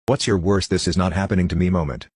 What's your worst "this is not happening to me" moment?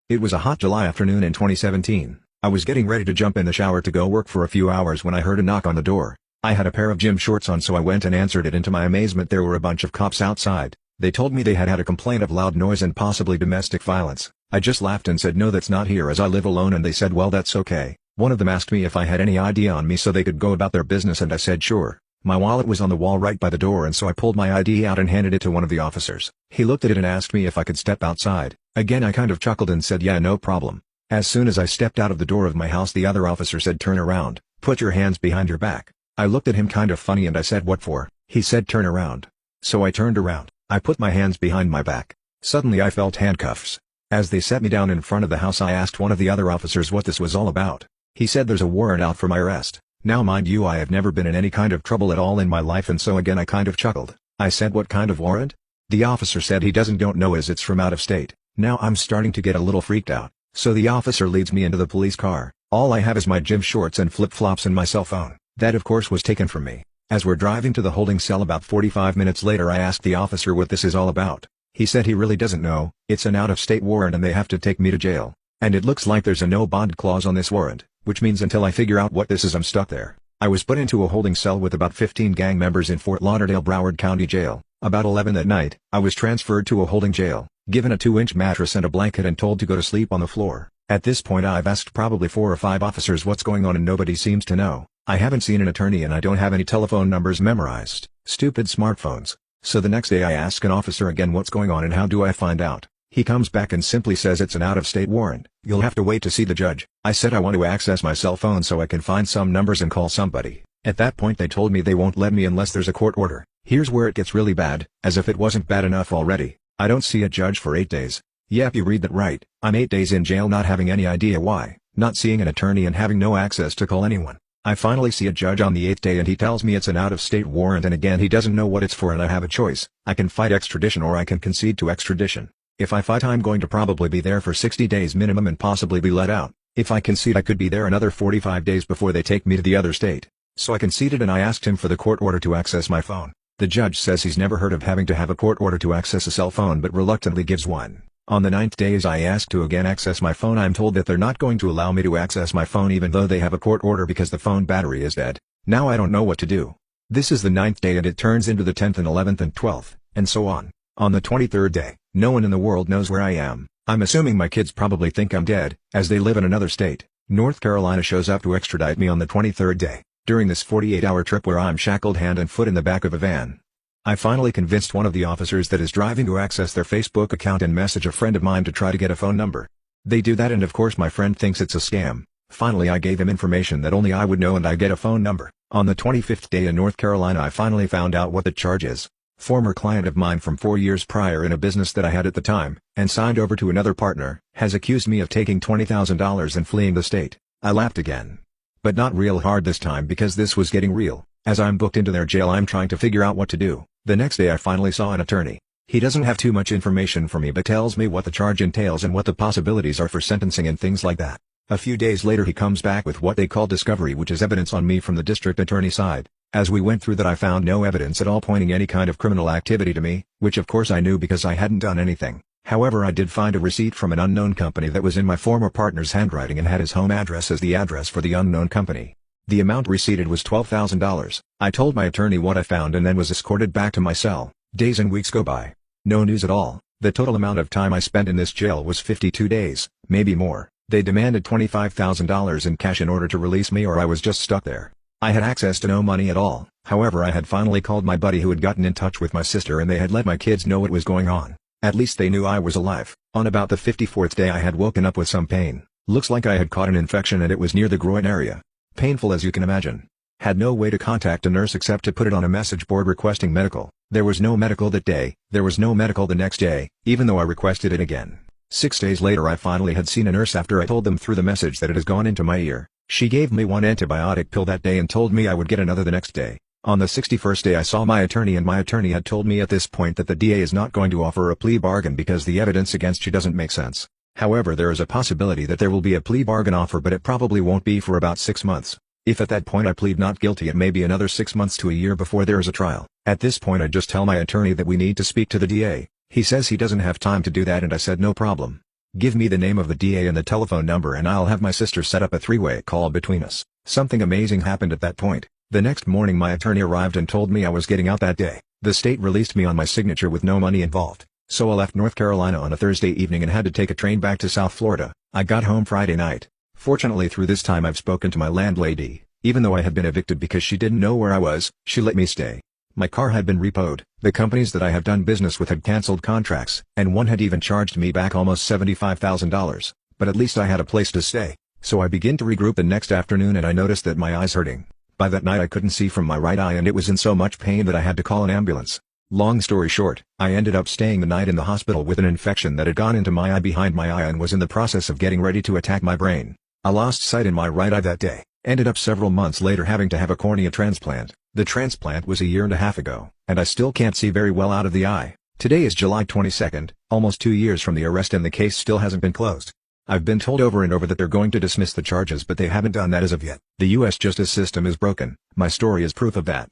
It was a hot July afternoon in 2017. I was getting ready to jump in the shower to go work for a few hours when I heard a knock on the door. I had a pair of gym shorts on, so I went and answered it, and to my amazement there were a bunch of cops outside. They told me they had had a complaint of loud noise and possibly domestic violence. I just laughed and said no, that's not here as I live alone, and they said well that's okay. One of them asked me if I had any ID on me so they could go about their business, and I said sure. My wallet was on the wall right by the door, and so I pulled my ID out and handed it to one of the officers. He looked at it and asked me if I could step outside. Again I kind of chuckled and said yeah, no problem. As soon as I stepped out of the door of my house, the other officer said turn around, put your hands behind your back. I looked at him kind of funny and I said what for? He said turn around. So I turned around. I put my hands behind my back. Suddenly I felt handcuffs. As they set me down in front of the house, I asked one of the other officers what this was all about. He said there's a warrant out for my arrest. Now mind you, I have never been in any kind of trouble at all in my life, and so again I kind of chuckled. I said what kind of warrant? The officer said he don't know as it's from out of state. Now I'm starting to get a little freaked out. So the officer leads me into the police car. All I have is my gym shorts and flip-flops and my cell phone. That of course was taken from me. As we're driving to the holding cell about 45 minutes later, I asked the officer what this is all about. He said he really doesn't know. It's an out-of-state warrant and they have to take me to jail. And it looks like there's a no bond clause on this warrant, which means until I figure out what this is I'm stuck there. I was put into a holding cell with about 15 gang members in Fort Lauderdale Broward County Jail. About 11 that night, I was transferred to a holding jail, given a 2-inch mattress and a blanket and told to go to sleep on the floor. At this point I've asked probably 4 or 5 officers what's going on and nobody seems to know. I haven't seen an attorney and I don't have any telephone numbers memorized. Stupid smartphones. So the next day I ask an officer again what's going on and how do I find out. He comes back and simply says it's an out-of-state warrant. You'll have to wait to see the judge. I said I want to access my cell phone so I can find some numbers and call somebody. At that point they told me they won't let me unless there's a court order. Here's where it gets really bad, as if it wasn't bad enough already. I don't see a judge for 8 days. Yep, you read that right. I'm 8 days in jail not having any idea why, not seeing an attorney and having no access to call anyone. I finally see a judge on the 8th day and he tells me it's an out-of-state warrant, and again he doesn't know what it's for, and I have a choice. I can fight extradition or I can concede to extradition. If I fight I'm going to probably be there for 60 days minimum and possibly be let out. If I concede I could be there another 45 days before they take me to the other state. So I conceded and I asked him for the court order to access my phone. The judge says he's never heard of having to have a court order to access a cell phone but reluctantly gives one. On the 9th day as I asked to again access my phone, I'm told that they're not going to allow me to access my phone even though they have a court order because the phone battery is dead. Now I don't know what to do. This is the 9th day and it turns into the 10th and 11th and 12th, and so on. On the 23rd day, no one in the world knows where I am. I'm assuming my kids probably think I'm dead, as they live in another state. North Carolina shows up to extradite me on the 23rd day, during this 48-hour trip where I'm shackled hand and foot in the back of a van. I finally convinced one of the officers that is driving to access their Facebook account and message a friend of mine to try to get a phone number. They do that and of course my friend thinks it's a scam. Finally I gave him information that only I would know and I get a phone number. On the 25th day in North Carolina I finally found out what the charge is. Former client of mine from 4 years prior in a business that I had at the time, and signed over to another partner, has accused me of taking $20,000 and fleeing the state. I laughed again. But not real hard this time because this was getting real. As I'm booked into their jail I'm trying to figure out what to do. The next day I finally saw an attorney. He doesn't have too much information for me but tells me what the charge entails and what the possibilities are for sentencing and things like that. A few days later he comes back with what they call discovery, which is evidence on me from the district attorney side. As we went through that I found no evidence at all pointing any kind of criminal activity to me, which of course I knew because I hadn't done anything. However, I did find a receipt from an unknown company that was in my former partner's handwriting and had his home address as the address for the unknown company. The amount receipted was $12,000. I told my attorney what I found and then was escorted back to my cell. Days and weeks go by. No news at all. The total amount of time I spent in this jail was 52 days, maybe more. They demanded $25,000 in cash in order to release me or I was just stuck there. I had access to no money at all. However, I had finally called my buddy who had gotten in touch with my sister and they had let my kids know what was going on. At least they knew I was alive. On about the 54th day I had woken up with some pain. Looks like I had caught an infection and it was near the groin area. Painful as you can imagine. Had no way to contact a nurse except to put it on a message board requesting medical. There was no medical that day, there was no medical the next day, even though I requested it again. 6 days later I finally had seen a nurse after I told them through the message that it has gone into my ear. She gave me one antibiotic pill that day and told me I would get another the next day. On the 61st day I saw my attorney and my attorney had told me at this point that the DA is not going to offer a plea bargain because the evidence against you doesn't make sense. However, there is a possibility that there will be a plea bargain offer but it probably won't be for about 6 months. If at that point I plead not guilty it may be another 6 months to a year before there is a trial. At this point I just tell my attorney that we need to speak to the DA. He says he doesn't have time to do that and I said no problem. Give me the name of the DA and the telephone number and I'll have my sister set up a three-way call between us. Something amazing happened at that point. The next morning my attorney arrived and told me I was getting out that day. The state released me on my signature with no money involved. So I left North Carolina on a Thursday evening and had to take a train back to South Florida. I got home Friday night. Fortunately through this time I've spoken to my landlady. Even though I had been evicted because she didn't know where I was, she let me stay. My car had been repoed, the companies that I have done business with had cancelled contracts, and one had even charged me back almost $75,000. But at least I had a place to stay. So I began to regroup the next afternoon and I noticed that my eye's hurting. By that night I couldn't see from my right eye and it was in so much pain that I had to call an ambulance. Long story short, I ended up staying the night in the hospital with an infection that had gone into my eye behind my eye and was in the process of getting ready to attack my brain. I lost sight in my right eye that day, ended up several months later having to have a cornea transplant. The transplant was a year and a half ago, and I still can't see very well out of the eye. Today is July 22nd, almost 2 years from the arrest and the case still hasn't been closed. I've been told over and over that they're going to dismiss the charges but they haven't done that as of yet. The US justice system is broken. My story is proof of that.